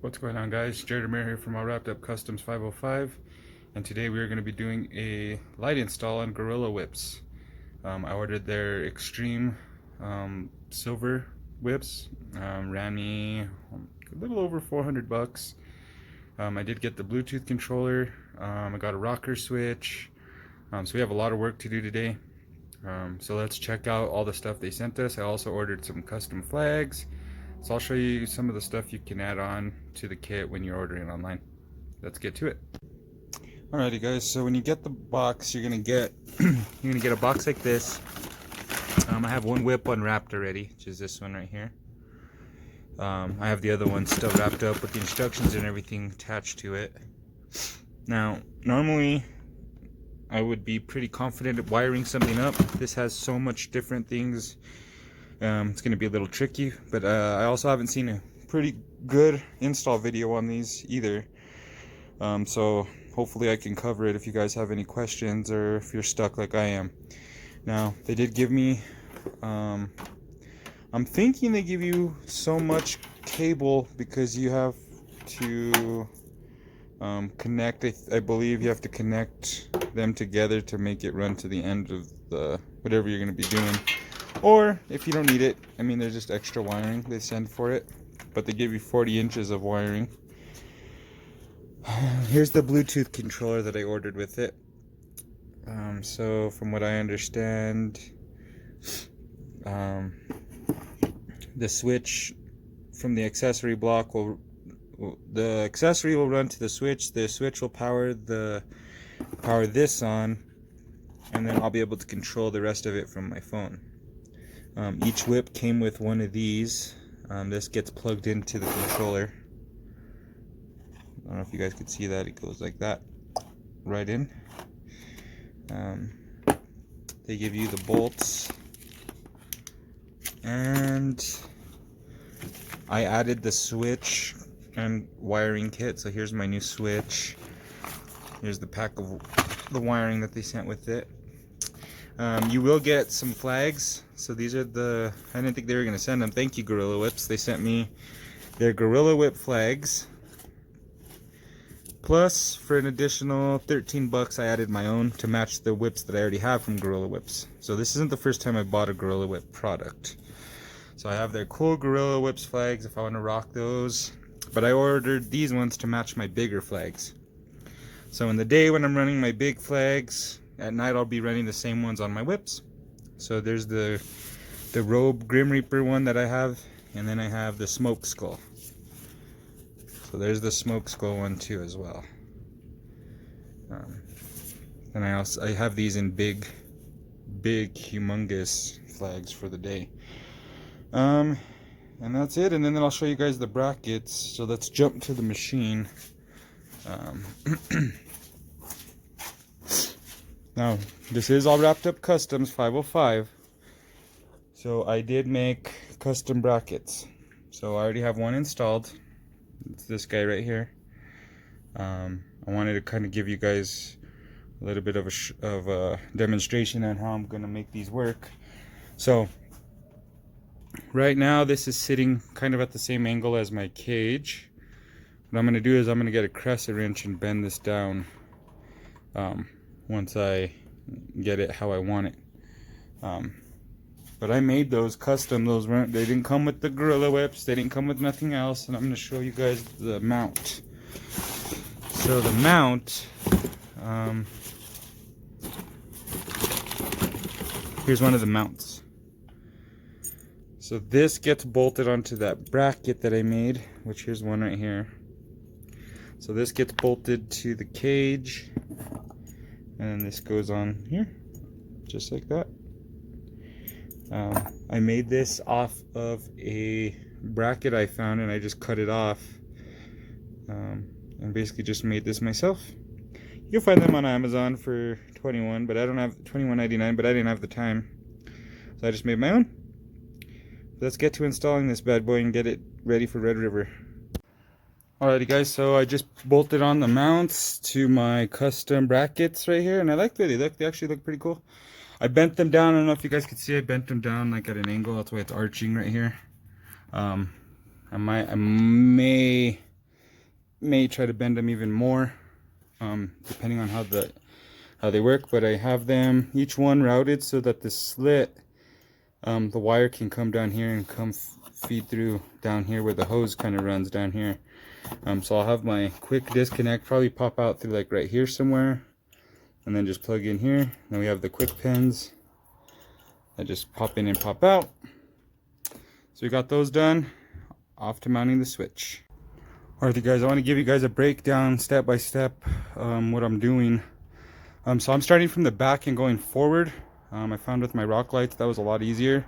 What's going on, guys? Jared Amir here from All Wrapped Up Customs 505, and today we are going to be doing a light install on Gorilla Whips. I ordered their extreme silver whips. Ran me a little over 400 bucks. I did get the Bluetooth controller. I got a rocker switch. So we have a lot of work to do today. So let's check out all the stuff they sent us. I also ordered some custom flags. So I'll show you some of the stuff you can add on to the kit when you're ordering online. Let's get to it. Alrighty, guys, so when you get the box, you're gonna get a box like this. I have one whip unwrapped already, which is this one right here. I have the other one still wrapped up with the instructions and everything attached to it. Now, normally I would be pretty confident at wiring something up. This has so much different things. It's going to be a little tricky, but I also haven't seen a pretty good install video on these either. So hopefully I can cover it if you guys have any questions or if you're stuck like I am. Now, they did give me, I'm thinking they give you so much cable because you have to connect, I believe you have to connect them together to make it run to the end of the whatever you're going to be doing. Or if you don't need it, I mean, there's just extra wiring they send for it, but they give you 40 inches of wiring. Here's the Bluetooth controller that I ordered with it. So from what I understand, the switch from the accessory block the accessory will run to the switch will power this on, and then I'll be able to control the rest of it from my phone. Each whip came with one of these. This gets plugged into the controller. I don't know if you guys can see that. It goes like that, right in. They give you the bolts, and I added the switch and wiring kit. So here's my new switch. Here's the pack of the wiring that they sent with it. You will get some flags. So these are I didn't think they were going to send them. Thank you, Gorilla Whips. They sent me their Gorilla Whip flags. Plus, for an additional 13 bucks, I added my own to match the whips that I already have from Gorilla Whips. So this isn't the first time I bought a Gorilla Whip product. So I have their cool Gorilla Whips flags if I want to rock those. But I ordered these ones to match my bigger flags. So in the day when I'm running my big flags, at night I'll be running the same ones on my whips. So there's the Robe Grim Reaper one that I have, and then I have the Smoke Skull. So there's the Smoke Skull one too as well. And I have these in big humongous flags for the day. And that's it, and then I'll show you guys the brackets. So let's jump to the machine. Now, this is All Wrapped Up Customs 505. So I did make custom brackets. So I already have one installed. It's this guy right here. I wanted to kind of give you guys a little bit of a demonstration on how I'm going to make these work. So right now this is sitting kind of at the same angle as my cage. What I'm going to do is I'm going to get a crescent wrench and bend this down once I get it how I want it. But I made those custom. They didn't come with the Gorilla Whips. They didn't come with nothing else. And I'm going to show you guys the mount. So the mount, here's one of the mounts. So this gets bolted onto that bracket that I made, which here's one right here. So this gets bolted to the cage, and then this goes on here, just like that. I made this off of a bracket I found, and I just cut it off, and basically just made this myself. You'll find them on Amazon for $21, but I don't have $21.99, but I didn't have the time, so I just made my own. Let's get to installing this bad boy and get it ready for Red River. Alrighty, guys, so I just bolted on the mounts to my custom brackets right here, and I like the way they look. They actually look pretty cool. I bent them down. I don't know if you guys can see. I bent them down like at an angle. That's why it's arching right here. I may may try to bend them even more, depending on how they work. But I have them each one routed so that the slit, the wire can come down here and come feed through down here where the hose kind of runs down here. So I'll have my quick disconnect probably pop out through like right here somewhere, and then just plug in here. Then we have the quick pins that just pop in and pop out. So we got those done. Off to mounting the switch. Alright, you guys, I want to give you guys a breakdown step by step what I'm doing. So I'm starting from the back and going forward. I found with my rock lights that was a lot easier.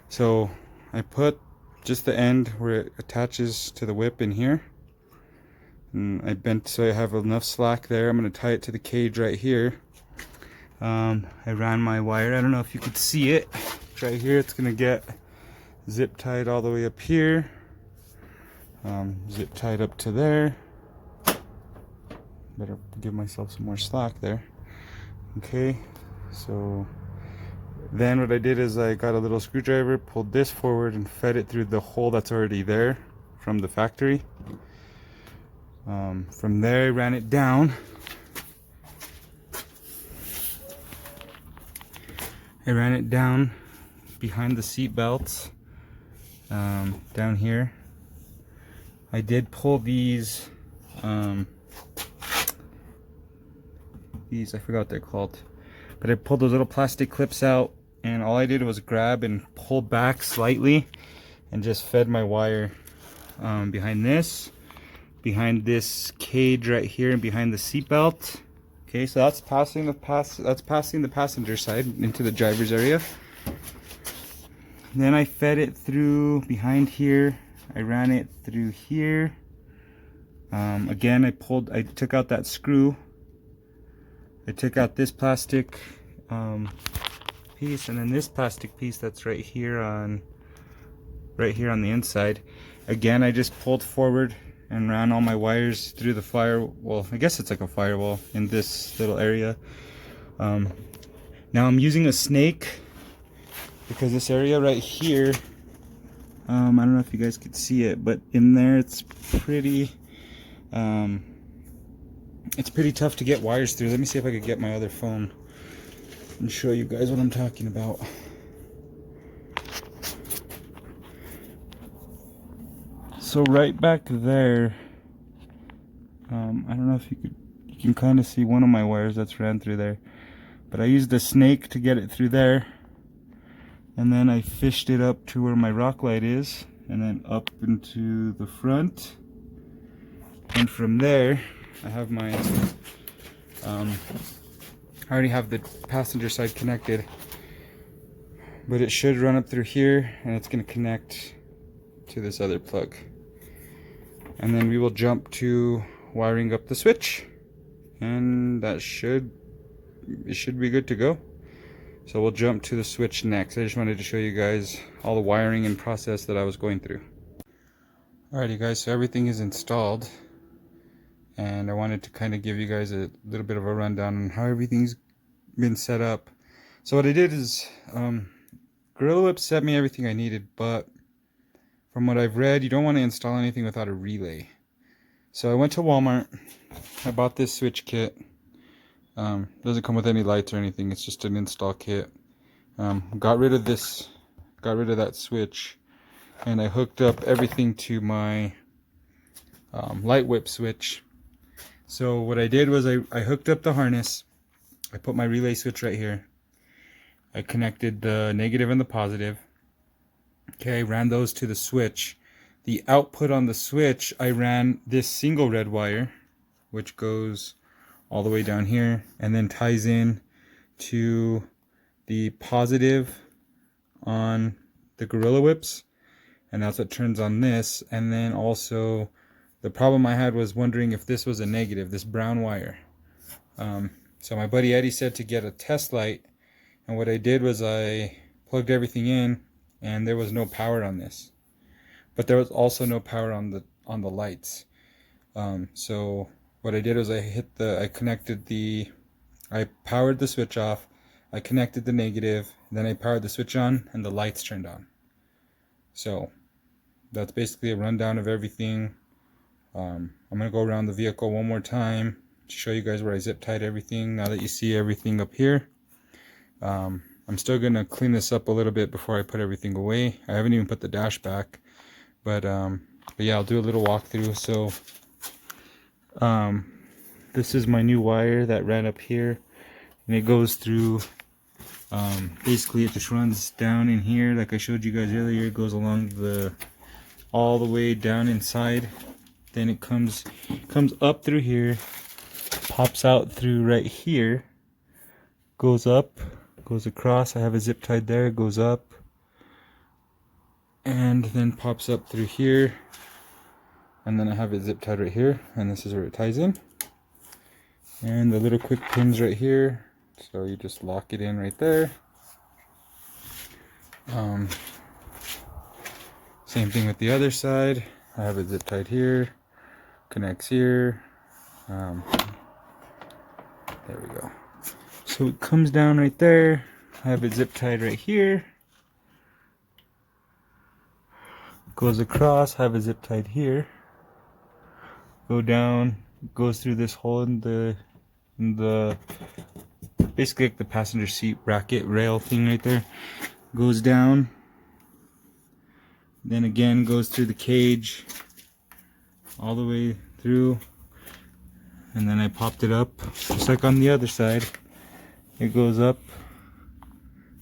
So I put just the end where it attaches to the whip in here, and I bent so I have enough slack there. I'm going to tie it to the cage right here. I ran my wire. I don't know if you could see it. Right here, it's going to get zip tied all the way up here. Zip tied up to there. Better give myself some more slack there. Okay, so then what I did is I got a little screwdriver, pulled this forward and fed it through the hole that's already there from the factory. From there I ran it down. I ran it down behind the seat belts, down here. I did pull these, I forgot what they're called, but I pulled those little plastic clips out, and all I did was grab and pull back slightly and just fed my wire behind this cage right here and behind the seat belt. Okay, so that's passing the passenger side into the driver's area. Then I fed it through behind here. I ran it through here. Again, I took out that screw. I took out this plastic piece, and then this plastic piece that's right here on the inside. Again, I just pulled forward and ran all my wires through the firewall. I guess it's like a firewall in this little area. Now I'm using a snake because this area right here, I don't know if you guys could see it, but in there it's pretty tough to get wires through. Let me see if I could get my other phone and show you guys what I'm talking about. So right back there, I don't know if you can kind of see one of my wires that's ran through there, but I used a snake to get it through there. And then I fished it up to where my rock light is, and then up into the front. And from there, I have my, I already have the passenger side connected, but it should run up through here, and it's going to connect to this other plug. And then we will jump to wiring up the switch, and it should be good to go. So we'll jump to the switch next. I just wanted to show you guys all the wiring and process that I was going through. Alrighty guys, so everything is installed, and I wanted to kind of give you guys a little bit of a rundown on how everything's been set up. So what I did is, Gorilla Whip sent me everything I needed, but from what I've read, you don't want to install anything without a relay. So I went to Walmart, I bought this switch kit. Doesn't come with any lights or anything, it's just an install kit. Got rid of that switch, and I hooked up everything to my light whip switch. So what I did was I hooked up the harness, I put my relay switch right here, I connected the negative and the positive. Okay, ran those to the switch. The output on the switch, I ran this single red wire, which goes all the way down here and then ties in to the positive on the Gorilla Whips, and that's what turns on this. And then also the problem I had was wondering if this was a negative, this brown wire. So my buddy Eddie said to get a test light, and what I did was I plugged everything in, and there was no power on this, but there was also no power on the lights. So what I did was I powered the switch off, I connected the negative, then I powered the switch on, and the lights turned on. So that's basically a rundown of everything. I'm gonna go around the vehicle one more time to show you guys where I zip tied everything. Now that you see everything up here, I'm still gonna clean this up a little bit before I put everything away. I haven't even put the dash back, but yeah, I'll do a little walkthrough. So this is my new wire that ran up here, and it goes through. Basically, it just runs down in here, like I showed you guys earlier. It goes along all the way down inside. Then it comes up through here, pops out through right here, goes up, goes across. I have a zip tied there, goes up, and then pops up through here, and then I have it zip tied right here, and this is where it ties in. And the little quick pins right here, so you just lock it in right there. Same thing with the other side. I have it zip tied here, connects here. There we go. So it comes down right there. I have it zip tied right here. Goes across, have it zip tied here. Go down, goes through this hole in the basically like the passenger seat bracket rail thing right there. Goes down, then again goes through the cage all the way through, and then I popped it up just like on the other side. It goes up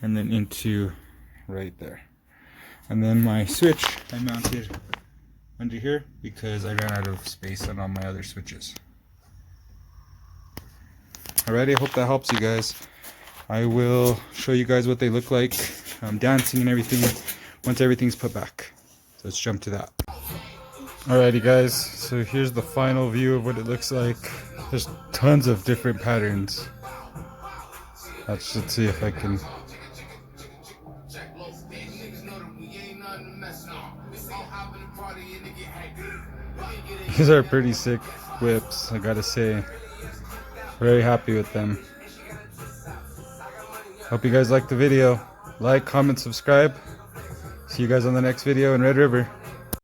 and then into right there. And then my switch I mounted under here because I ran out of space on all my other switches. Alrighty, I hope that helps you guys. I will show you guys what they look like, dancing and everything, once everything's put back. So let's jump to that. Alrighty guys, so here's the final view of what it looks like. There's tons of different patterns. Let's see if I can. These are pretty sick whips, I gotta say. Very happy with them. Hope you guys liked the video. Like, comment, subscribe. See you guys on the next video in Red River.